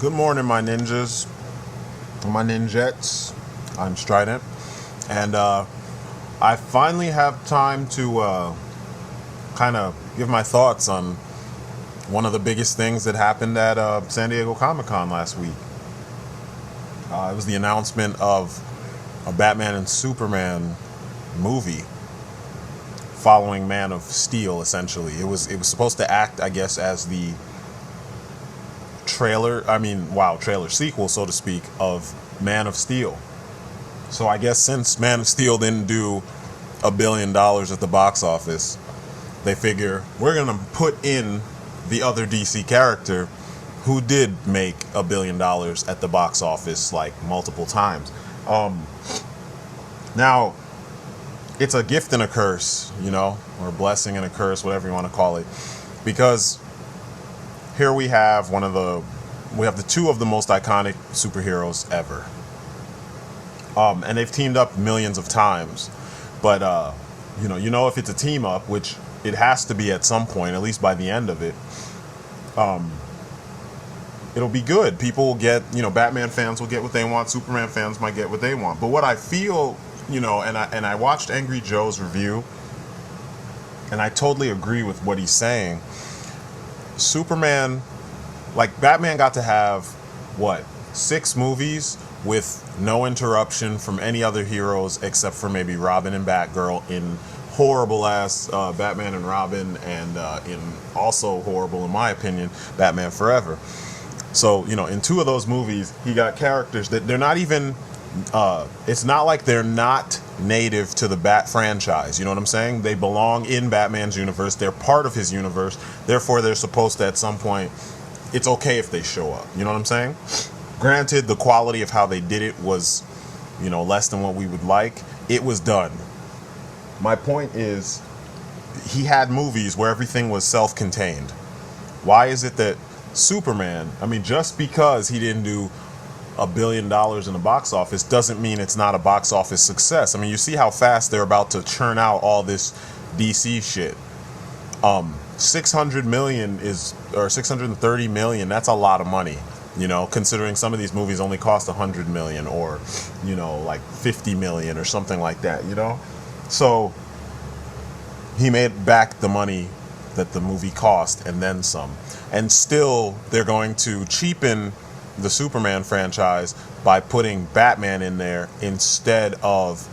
Good morning, my ninjas, my ninjets. I'm Strydent, and I finally have time to kind of give my thoughts on one of the biggest things that happened at San Diego Comic-Con last week. It was the announcement of a Batman and Superman movie following Man of Steel. Essentially, it was supposed to act, I guess, as the trailer sequel, so to speak, of Man of Steel. So I guess since Man of Steel didn't do $1 billion at the box office, they figure we're gonna put in the other DC character who did make $1 billion at the box office like multiple times. Now it's a gift and a curse, or a blessing and a curse, whatever you want to call it, because here we have the two of the most iconic superheroes ever. And they've teamed up millions of times. But, if it's a team up, which it has to be at some point, at least by the end of it, it'll be good. People will get, Batman fans will get what they want. Superman fans might get what they want. But what I feel, and I watched Angry Joe's review, and I totally agree with what he's saying. Superman, like Batman got to have, 6 movies with no interruption from any other heroes except for maybe Robin and Batgirl in horrible ass Batman and Robin, and in also horrible, in my opinion, Batman Forever. So, in 2 of those movies, he got characters that they're not even, it's not like they're not native to the Bat franchise. You know what I'm saying? They belong in Batman's universe. They're part of his universe. Therefore, they're supposed to, at some point, it's okay if they show up. You know what I'm saying? Granted, the quality of how they did it was, less than what we would like. It was done. My point is, he had movies where everything was self-contained. Why is it that Superman, just because he didn't do $1 billion in the box office doesn't mean it's not a box office success. You see how fast they're about to churn out all this DC shit. 600 million or 630 million, that's a lot of money, considering some of these movies only cost 100 million or, like 50 million or something like that, So he made back the money that the movie cost and then some. And still, they're going to cheapen the Superman franchise by putting Batman in there instead of,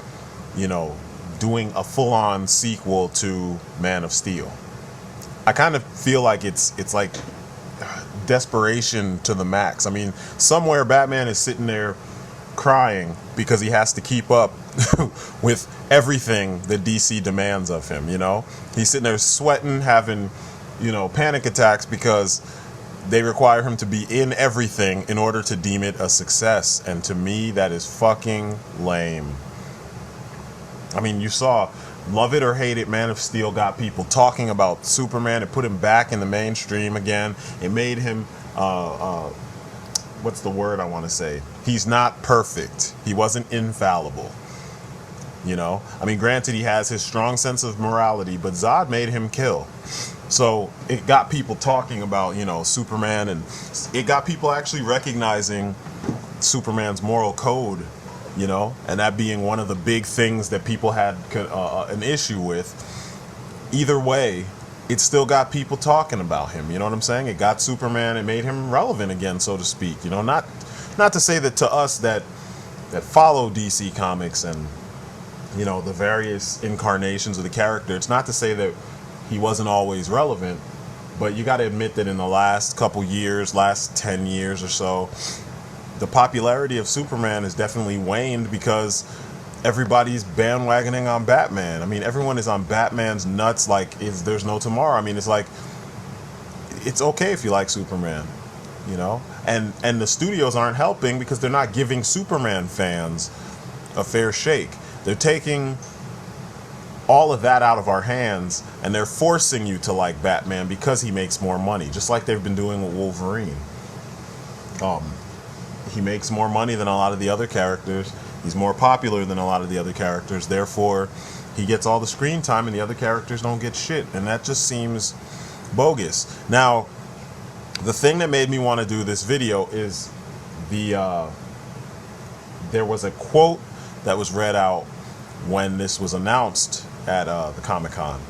doing a full-on sequel to Man of Steel. I kind of feel like it's like desperation to the max. Somewhere Batman is sitting there crying because he has to keep up with everything that DC demands of him, He's sitting there sweating, having, panic attacks because they require him to be in everything in order to deem it a success. And to me, that is fucking lame. You saw, love it or hate it, Man of Steel got people talking about Superman. It put him back in the mainstream again. It made him, what's the word I want to say? He's not perfect. He wasn't infallible. Granted, he has his strong sense of morality, but Zod made him kill. So it got people talking about, Superman, and it got people actually recognizing Superman's moral code, and that being one of the big things that people had an issue with. Either way, it still got people talking about him. You know what I'm saying? It got Superman. It made him relevant again, so to speak. Not to say that to us that follow DC Comics and, the various incarnations of the character, it's not to say that he wasn't always relevant, but you got to admit that in the last couple years, last 10 years or so, the popularity of Superman has definitely waned because everybody's bandwagoning on Batman. Everyone is on Batman's nuts like there's no tomorrow. It's like, it's okay if you like Superman, and the studios aren't helping because they're not giving Superman fans a fair shake. They're taking all of that out of our hands, and they're forcing you to like Batman because he makes more money, just like they've been doing with Wolverine. He makes more money than a lot of the other characters. He's more popular than a lot of the other characters. Therefore, he gets all the screen time, and the other characters don't get shit. And that just seems bogus. Now, The thing that made me want to do this video is there was a quote that was read out when this was announced at the Comic-Con.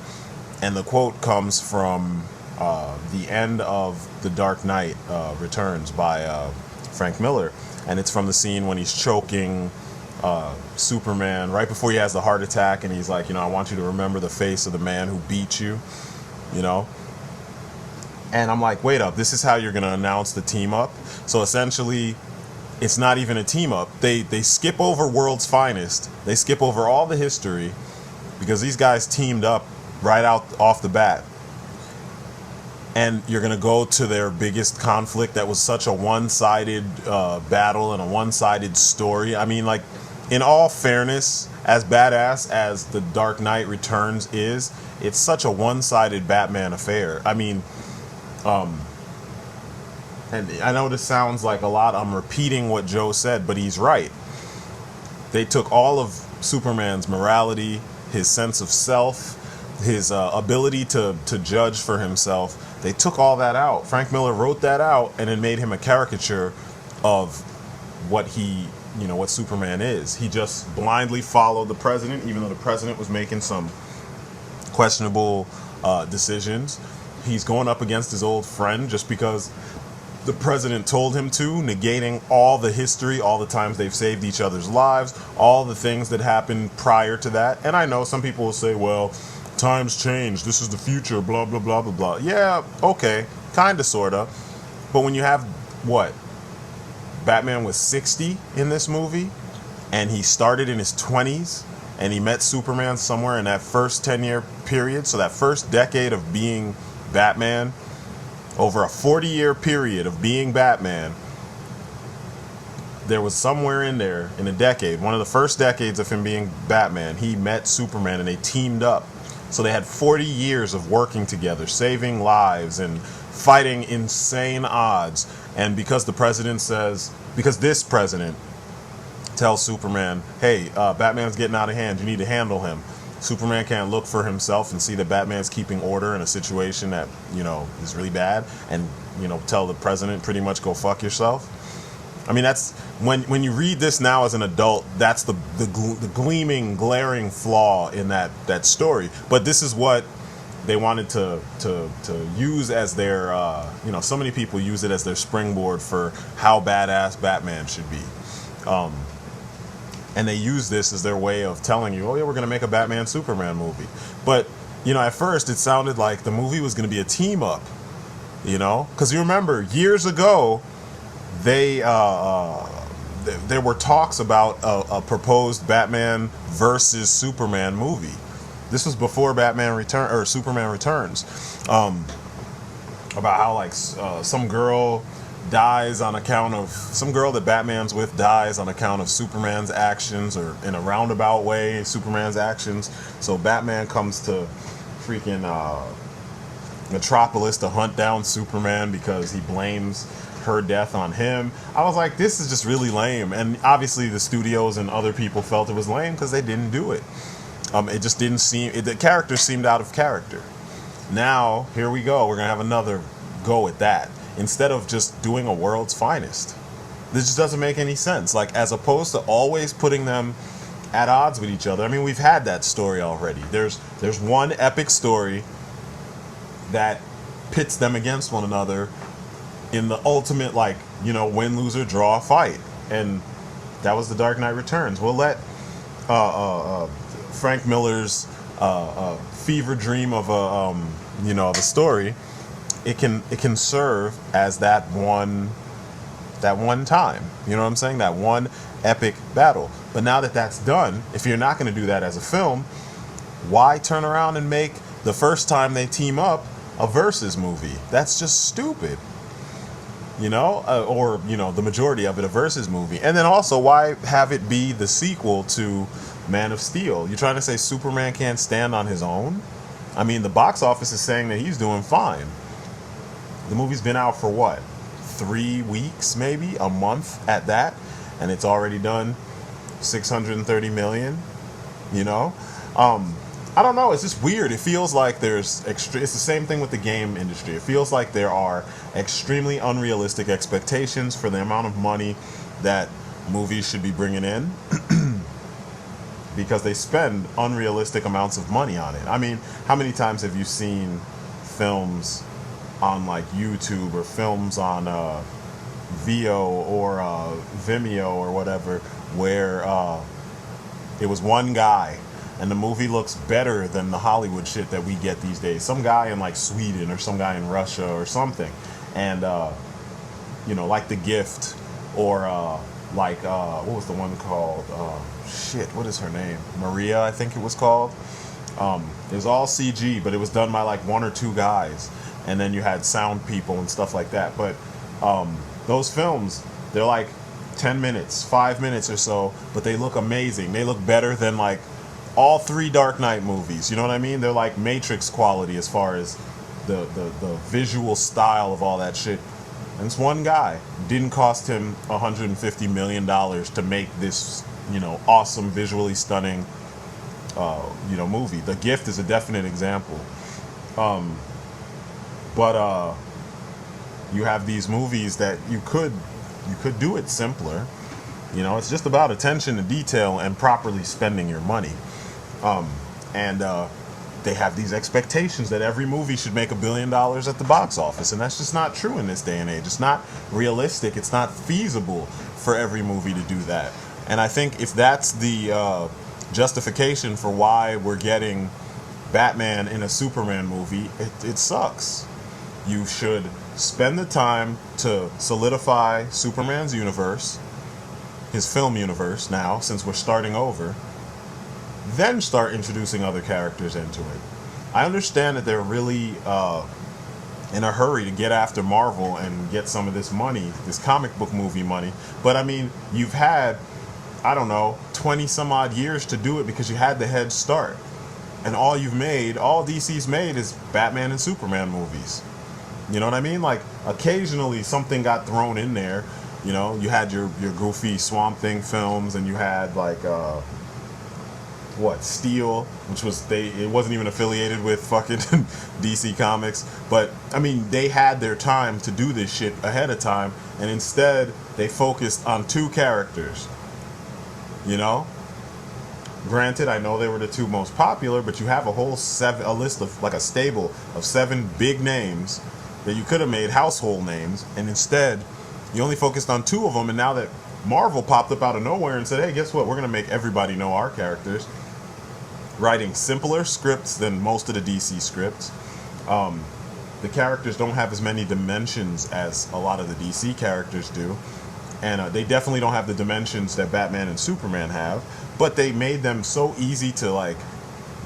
And the quote comes from the end of The Dark Knight Returns by Frank Miller. And it's from the scene when he's choking Superman right before he has the heart attack. And he's like, I want you to remember the face of the man who beat you, And I'm like, wait up, this is how you're going to announce the team up? So essentially, it's not even a team up. They skip over World's Finest. They skip over all the history because these guys teamed up right out off the bat. And you're going to go to their biggest conflict that was such a one-sided battle and a one-sided story. I mean, like, in all fairness, as badass as The Dark Knight Returns is, it's such a one-sided Batman affair. I mean, and I know this sounds like a lot. I'm repeating what Joe said, but he's right. They took all of Superman's morality, his sense of self, his ability to judge for himself. They took all that out. Frank Miller wrote that out and then made him a caricature of what what Superman is. He just blindly followed the president, even though the president was making some questionable decisions. He's going up against his old friend just because the president told him to, negating all the history, all the times they've saved each other's lives, all the things that happened prior to that. And I know some people will say, well, times change, this is the future, blah, blah, blah, blah, blah. Yeah, okay, kind of, sort of. But when you have, Batman was 60 in this movie, and he started in his 20s, and he met Superman somewhere in that first 10-year period, so that first decade of being Batman, over a 40-year period of being Batman, there was somewhere in there, in a decade, one of the first decades of him being Batman, he met Superman and they teamed up. So they had 40 years of working together, saving lives and fighting insane odds. And because this president tells Superman, hey, Batman's getting out of hand, you need to handle him. Superman can't look for himself and see that Batman's keeping order in a situation that, is really bad and, tell the president pretty much go fuck yourself. I mean, that's when you read this now as an adult, that's the gleaming, glaring flaw in that story. But this is what they wanted to use as their, so many people use it as their springboard for how badass Batman should be. And they use this as their way of telling you, oh yeah, we're going to make a Batman Superman movie. But, at first it sounded like the movie was going to be a team up, because you remember years ago, there were talks about a proposed Batman versus Superman movie. This was before Superman Returns, about how some girl that Batman's with dies on account of Superman's actions, or in a roundabout way, Superman's actions. So Batman comes to freaking Metropolis to hunt down Superman because he blames her death on him. I was like, this is just really lame. And obviously the studios and other people felt it was lame because they didn't do it. It just didn't seem, the character seemed out of character. Now, here we go. We're going to have another go at that. Instead of just doing a World's Finest. This just doesn't make any sense. As opposed to always putting them at odds with each other. I mean, we've had that story already. There's one epic story that pits them against one another in the ultimate, win, lose, or draw fight. And that was The Dark Knight Returns. We'll let Frank Miller's fever dream of a story. It can serve as that one time. You know what I'm saying? That one epic battle. But now that that's done, if you're not going to do that as a film, why turn around and make the first time they team up a versus movie? That's just stupid. Or the majority of it a versus movie. And then also, why have it be the sequel to Man of Steel? You're trying to say Superman can't stand on his own? I mean, the box office is saying that he's doing fine. The movie's been out for 3 weeks, maybe a month at that, and it's already done $630 million. I I don't know. It's just weird. It feels like there's it's the same thing with the game industry. It feels like there are extremely unrealistic expectations for the amount of money that movies should be bringing in because they spend unrealistic amounts of money on it. I mean, how many times have you seen films on like YouTube or films on VO or Vimeo or whatever where it was one guy and the movie looks better than the Hollywood shit that we get these days. Some guy in like Sweden or some guy in Russia or something. And, you know, like The Gift or what was the one called? What is her name? Maria, I think it was called. It was all CG, but it was done by like one or two guys. And then you had sound people and stuff like that. But those films, they're like 10 minutes, 5 minutes or so, but they look amazing. They look better than like all three Dark Knight movies. You know what I mean? They're like Matrix quality as far as the visual style of all that shit. And it's one guy. Didn't cost him $150 million to make this, you know, awesome, visually stunning, you know, movie. The Gift is a definite example. But you have these movies that you could do it simpler. You know, it's just about attention to detail and properly spending your money. And they have these expectations that every movie should make $1 billion at the box office, and that's just not true in this day and age. It's not realistic. It's not feasible for every movie to do that. And I think if that's the justification for why we're getting Batman in a Superman movie, it sucks. You should spend the time to solidify Superman's universe, his film universe now, since we're starting over, then start introducing other characters into it. I understand that they're really in a hurry to get after Marvel and get some of this money, this comic book movie money, but I mean, you've had, I don't know, 20 some odd years to do it because you had the head start. And all DC's made is Batman and Superman movies. You know what I mean? Like, occasionally something got thrown in there. You know, you had your goofy Swamp Thing films, and you had like Steel, which was it wasn't even affiliated with fucking DC Comics, but I mean, they had their time to do this shit ahead of time, and instead they focused on two characters. You know, granted, I know they were the two most popular, but you have a list of like a stable of 7 big names that you could have made household names, and instead you only focused on 2 of them. And now that Marvel popped up out of nowhere and said, hey, guess what, we're going to make everybody know our characters, writing simpler scripts than most of the DC scripts. The characters don't have as many dimensions as a lot of the DC characters do, and they definitely don't have the dimensions that Batman and Superman have, but they made them so easy to like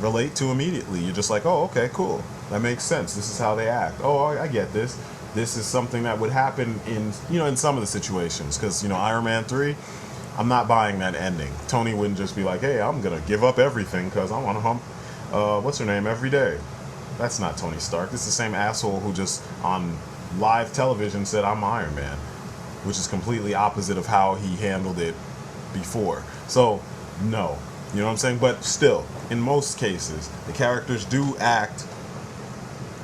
relate to immediately. You're just like, oh, okay, cool. That makes sense. This is how they act. Oh, I get this. This is something that would happen in some of the situations. Because, Iron Man 3, I'm not buying that ending. Tony wouldn't just be like, hey, I'm going to give up everything because I want to hump, what's her name, every day. That's not Tony Stark. This is the same asshole who just on live television said, I'm Iron Man, which is completely opposite of how he handled it before. So, no. You know what I'm saying? But still, in most cases, the characters do act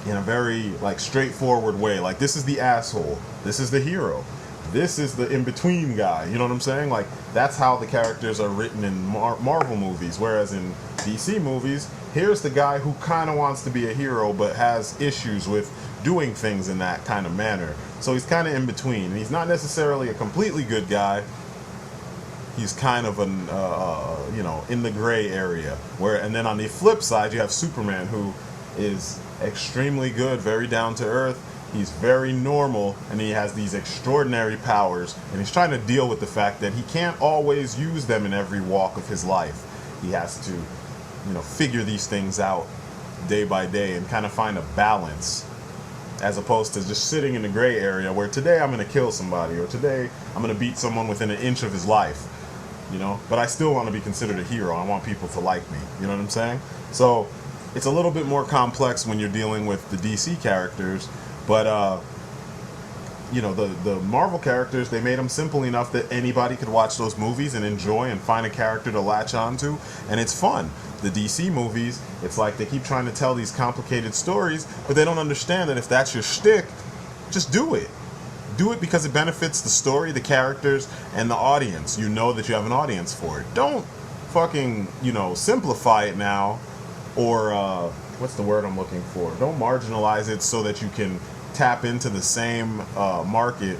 in a very like straightforward way. Like, this is the asshole, this is the hero, this is the in-between guy. You know what I'm saying? Like, that's how the characters are written in Marvel movies. Whereas in DC movies, here's the guy who kind of wants to be a hero but has issues with doing things in that kind of manner. So he's kind of in between. And he's not necessarily a completely good guy. He's kind of an, in the gray area. And then on the flip side, you have Superman, who is extremely good, very down to earth. He's very normal, and he has these extraordinary powers, and he's trying to deal with the fact that he can't always use them in every walk of his life. He has to, figure these things out day by day and kind of find a balance, as opposed to just sitting in the gray area where today I'm going to kill somebody, or today I'm going to beat someone within an inch of his life, but I still want to be considered a hero. I want people to like me. You know what I'm saying? So it's a little bit more complex when you're dealing with the DC characters, but the Marvel characters, they made them simple enough that anybody could watch those movies and enjoy and find a character to latch onto, and it's fun. the DC movies, it's like they keep trying to tell these complicated stories, but they don't understand that if that's your shtick, just do it. Do it because it benefits the story, the characters, and the audience. You know that you have an audience for it. Don't fucking, simplify it now, or what's the word I'm looking for? Don't marginalize it so that you can tap into the same market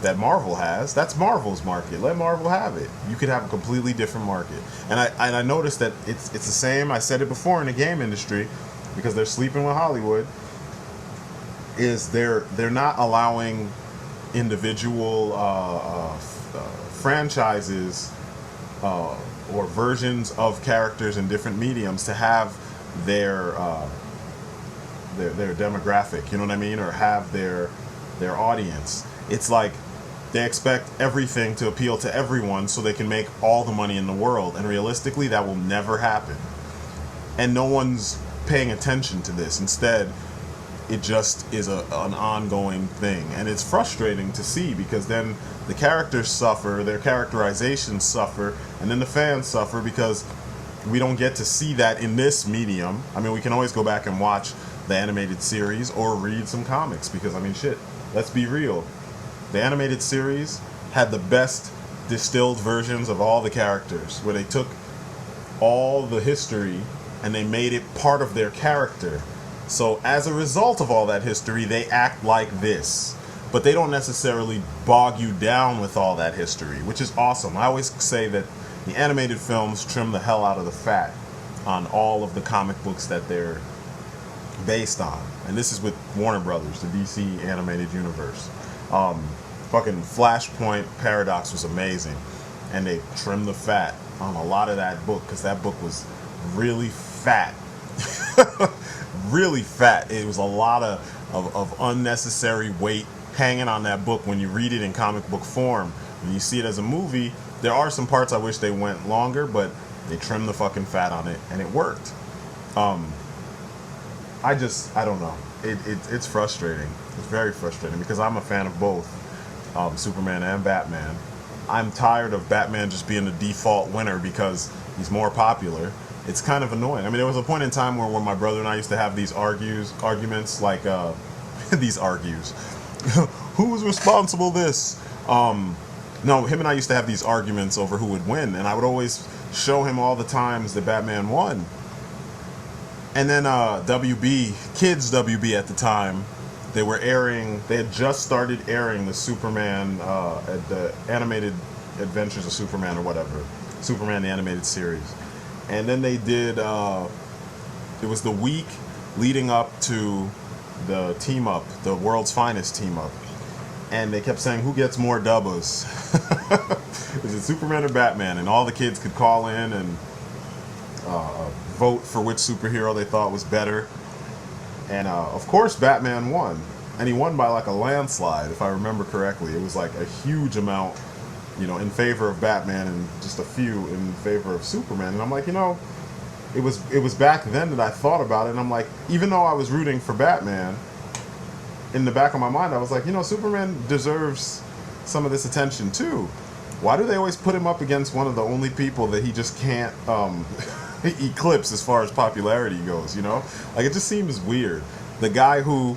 that Marvel has. That's Marvel's market. Let Marvel have it. You could have a completely different market. And I noticed that it's the same. I said it before in the game industry, because they're sleeping with Hollywood. Is they're not allowing individual franchises or versions of characters in different mediums to have their demographic, you know what I mean, or have their audience. It's like they expect everything to appeal to everyone so they can make all the money in the world, and realistically that will never happen. And no one's paying attention to this. Instead, it just is an ongoing thing, and it's frustrating to see, because then the characters suffer, their characterizations suffer, and then the fans suffer because we don't get to see that in this medium. I mean, we can always go back and watch the animated series or read some comics, because I mean, shit, let's be real, the animated series had the best distilled versions of all the characters, where they took all the history and they made it part of their character. So as a result of all that history, they act like this. But they don't necessarily bog you down with all that history, which is awesome. I always say that the animated films trim the hell out of the fat on all of the comic books that they're based on. And this is with Warner Brothers, the DC animated universe. Fucking Flashpoint Paradox was amazing. And they trimmed the fat on a lot of that book, because that book was really fat. Really fat. It was a lot of unnecessary weight hanging on that book when you read it in comic book form. When you see it as a movie, there are some parts I wish they went longer, but they trimmed the fucking fat on it, and it worked. I don't know. It's frustrating. It's very frustrating, because I'm a fan of both Superman and Batman. I'm tired of Batman just being the default winner because he's more popular. It's kind of annoying. I mean, there was a point in time where my brother and I used to have these arguments, like these argues. Who's responsible this? No, him and I used to have these arguments over who would win, and I would always show him all the times that Batman won. And then Kids WB at the time, they had just started airing the Superman, the animated Adventures of Superman or whatever, Superman the animated series. And then they did, it was the week leading up to the team up, the world's finest team up. And they kept saying, who gets more dubbers? Is it Superman or Batman? And all the kids could call in and vote for which superhero they thought was better. And of course, Batman won. And he won by like a landslide, if I remember correctly. It was like a huge amount, in favor of Batman, and just a few in favor of Superman. And I'm like, it was back then that I thought about it, and I'm like, even though I was rooting for Batman, in the back of my mind I was like, Superman deserves some of this attention too. Why do they always put him up against one of the only people that he just can't eclipse as far as popularity goes, Like, it just seems weird. The guy who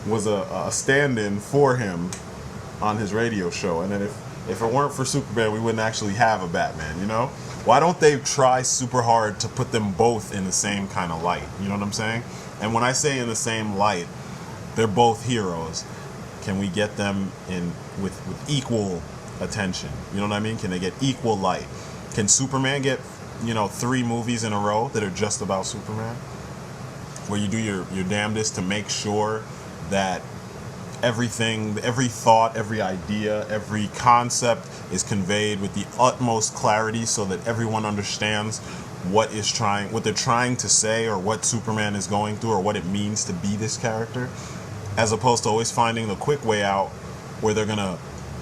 was a stand-in for him on his radio show, and then if it weren't for Superman, we wouldn't actually have a Batman, Why don't they try super hard to put them both in the same kind of light? You know what I'm saying? And when I say in the same light, they're both heroes. Can we get them in with equal attention? You know what I mean? Can they get equal light? Can Superman get, 3 movies in a row that are just about Superman? Where you do your damnedest to make sure that everything, every thought, every idea, every concept is conveyed with the utmost clarity, so that everyone understands what they're trying to say, or what Superman is going through, or what it means to be this character, as opposed to always finding the quick way out where they're gonna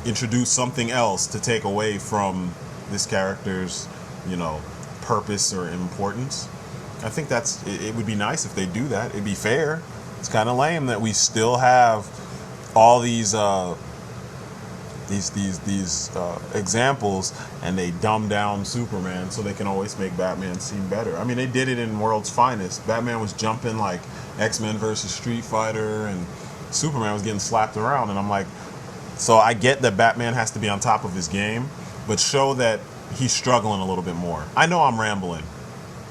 introduce something else to take away from this character's, purpose or importance. I think it would be nice if they do that. It'd be fair. It's kind of lame that we still have all these these examples, and they dumb down Superman so they can always make Batman seem better. I mean, they did it in World's Finest. Batman was jumping like X-Men versus Street Fighter, and Superman was getting slapped around. And I'm like, so I get that Batman has to be on top of his game, but show that he's struggling a little bit more. I know I'm rambling,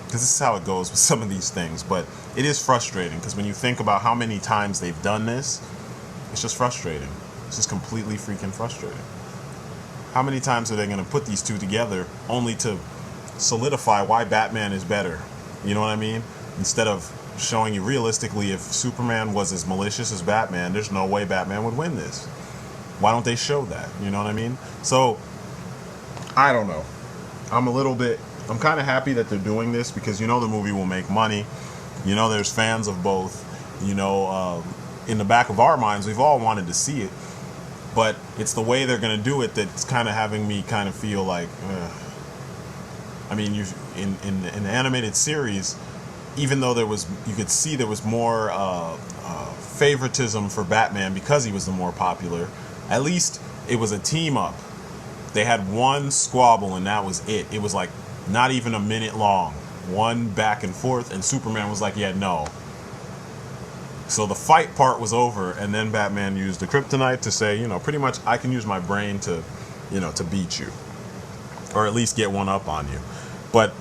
because this is how it goes with some of these things, but it is frustrating, because when you think about how many times they've done this, it's just frustrating. It's just completely freaking frustrating. How many times are they going to put these two together only to solidify why Batman is better? You know what I mean? Instead of showing you realistically, if Superman was as malicious as Batman, there's no way Batman would win this. Why don't they show that? You know what I mean? So, I don't know. I'm kind of happy that they're doing this, because the movie will make money. There's fans of both. In the back of our minds, we've all wanted to see it. But it's the way they're going to do it that's kind of having me kind of feel like, I mean, in the animated series, even though you could see there was more favoritism for Batman because he was the more popular, at least it was a team up. They had one squabble, and that was it. It was like not even a minute long. One back and forth, and Superman was like, yeah, no. So the fight part was over, and then Batman used the kryptonite to say, pretty much I can use my brain to, to beat you. Or at least get one up on you. But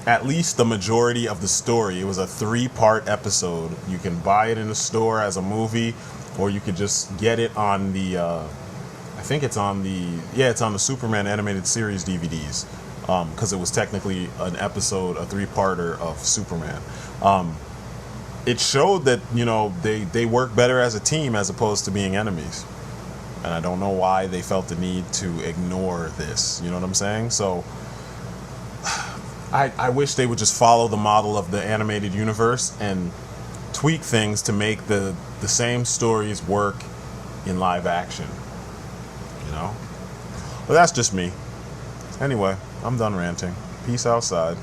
at least the majority of the story, it was a 3-part episode. You can buy it in the store as a movie, or you could just get it on the, I think it's on the Superman animated series DVDs. Because it was technically an episode, a 3-parter of Superman. It showed that, they work better as a team as opposed to being enemies. And I don't know why they felt the need to ignore this. You know what I'm saying? So I wish they would just follow the model of the animated universe and tweak things to make the same stories work in live action. But that's just me. Anyway, I'm done ranting. Peace outside.